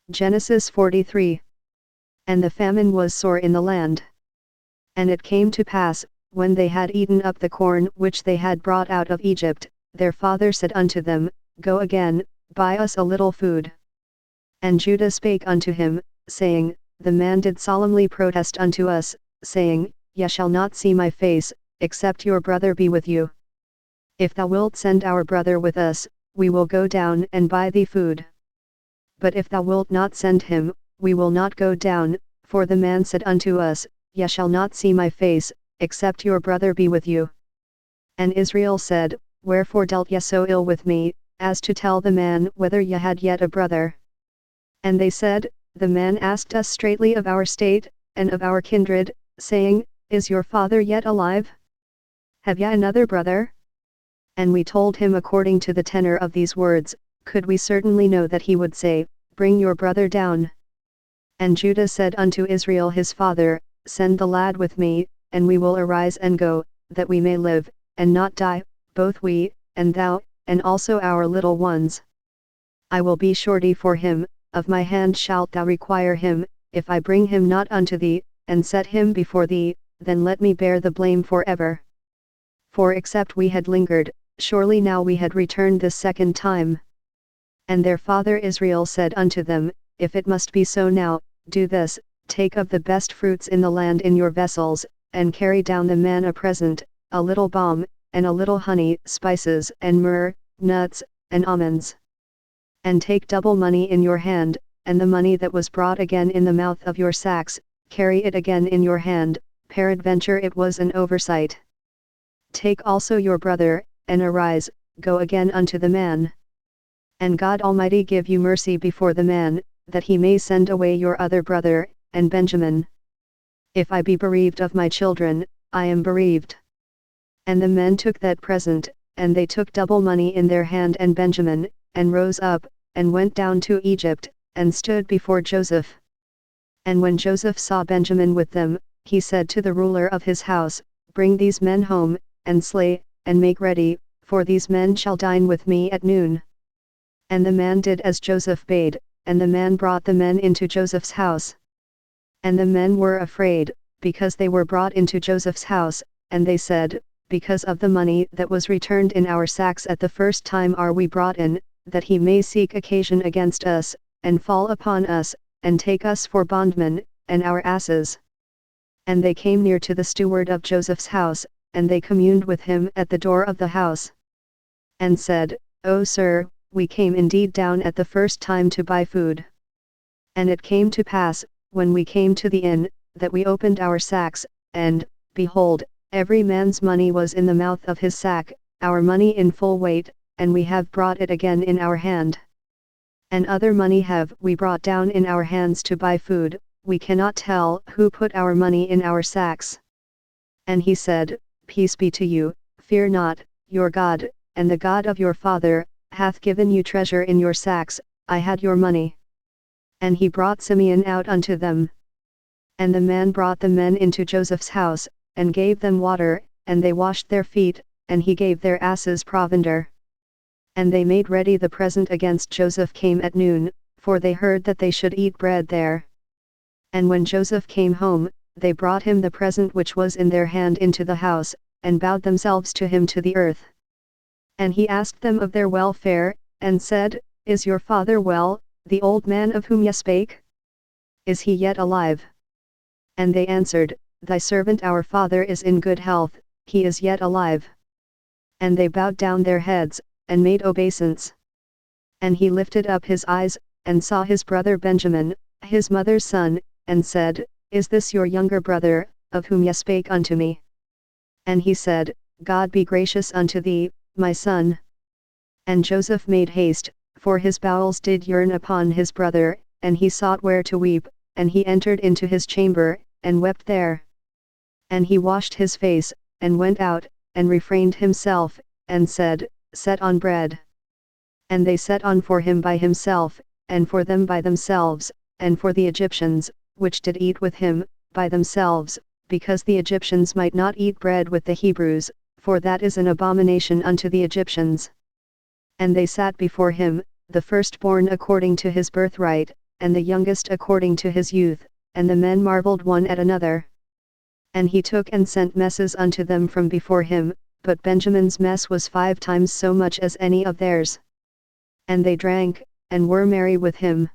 Genesis 43. And the famine was sore in the land. And it came to pass, when they had eaten up the corn which they had brought out of Egypt, their father said unto them, Go again, buy us a little food. And Judah spake unto him, saying, The man did solemnly protest unto us, saying, Ye shall not see my face, except your brother be with you. If thou wilt send our brother with us, we will go down and buy thee food. But if thou wilt not send him, we will not go down, for the man said unto us, Ye shall not see my face, except your brother be with you. And Israel said, Wherefore dealt ye so ill with me, as to tell the man whether ye had yet a brother? And they said, The man asked us straitly of our state, and of our kindred, saying, Is your father yet alive? Have ye another brother? And we told him according to the tenor of these words, could we certainly know that he would say, Bring your brother down. And Judah said unto Israel his father, Send the lad with me, and we will arise and go, that we may live, and not die, both we, and thou, and also our little ones. I will be surety for him, of my hand shalt thou require him, if I bring him not unto thee, and set him before thee, then let me bear the blame forever. For except we had lingered, surely now we had returned this second time. And their father Israel said unto them, If it must be so now, do this, take of the best fruits in the land in your vessels, and carry down the man a present, a little balm, and a little honey, spices, and myrrh, nuts, and almonds. And take double money in your hand, and the money that was brought again in the mouth of your sacks, carry it again in your hand, peradventure it was an oversight. Take also your brother, and arise, go again unto the man. And God Almighty give you mercy before the man, that he may send away your other brother, and Benjamin. If I be bereaved of my children, I am bereaved. And the men took that present, and they took double money in their hand and Benjamin, and rose up, and went down to Egypt, and stood before Joseph. And when Joseph saw Benjamin with them, he said to the ruler of his house, Bring these men home, and slay, and make ready, for these men shall dine with me at noon. And the man did as Joseph bade, and the man brought the men into Joseph's house. And the men were afraid, because they were brought into Joseph's house, and they said, Because of the money that was returned in our sacks at the first time are we brought in, that he may seek occasion against us, and fall upon us, and take us for bondmen, and our asses. And they came near to the steward of Joseph's house, and they communed with him at the door of the house. And said, O sir, we came indeed down at the first time to buy food. And it came to pass, when we came to the inn, that we opened our sacks, and, behold, every man's money was in the mouth of his sack, our money in full weight, and we have brought it again in our hand. And other money have we brought down in our hands to buy food, we cannot tell who put our money in our sacks. And he said, Peace be to you, fear not, your God, and the God of your father, hath given you treasure in your sacks, I had your money. And he brought Simeon out unto them. And the man brought the men into Joseph's house, and gave them water, and they washed their feet, and he gave their asses provender. And they made ready the present against Joseph came at noon, for they heard that they should eat bread there. And when Joseph came home, they brought him the present which was in their hand into the house, and bowed themselves to him to the earth. And he asked them of their welfare, and said, Is your father well, the old man of whom ye spake? Is he yet alive? And they answered, Thy servant our father is in good health, he is yet alive. And they bowed down their heads, and made obeisance. And he lifted up his eyes, and saw his brother Benjamin, his mother's son, and said, Is this your younger brother, of whom ye spake unto me? And he said, God be gracious unto thee, my son. And Joseph made haste, for his bowels did yearn upon his brother, and he sought where to weep, and he entered into his chamber, and wept there. And he washed his face, and went out, and refrained himself, and said, Set on bread. And they set on for him by himself, and for them by themselves, and for the Egyptians, which did eat with him, by themselves, because the Egyptians might not eat bread with the Hebrews, for that is an abomination unto the Egyptians. And they sat before him, the firstborn according to his birthright, and the youngest according to his youth, and the men marveled one at another. And he took and sent messes unto them from before him, but Benjamin's mess was 5 times so much as any of theirs. And they drank, and were merry with him.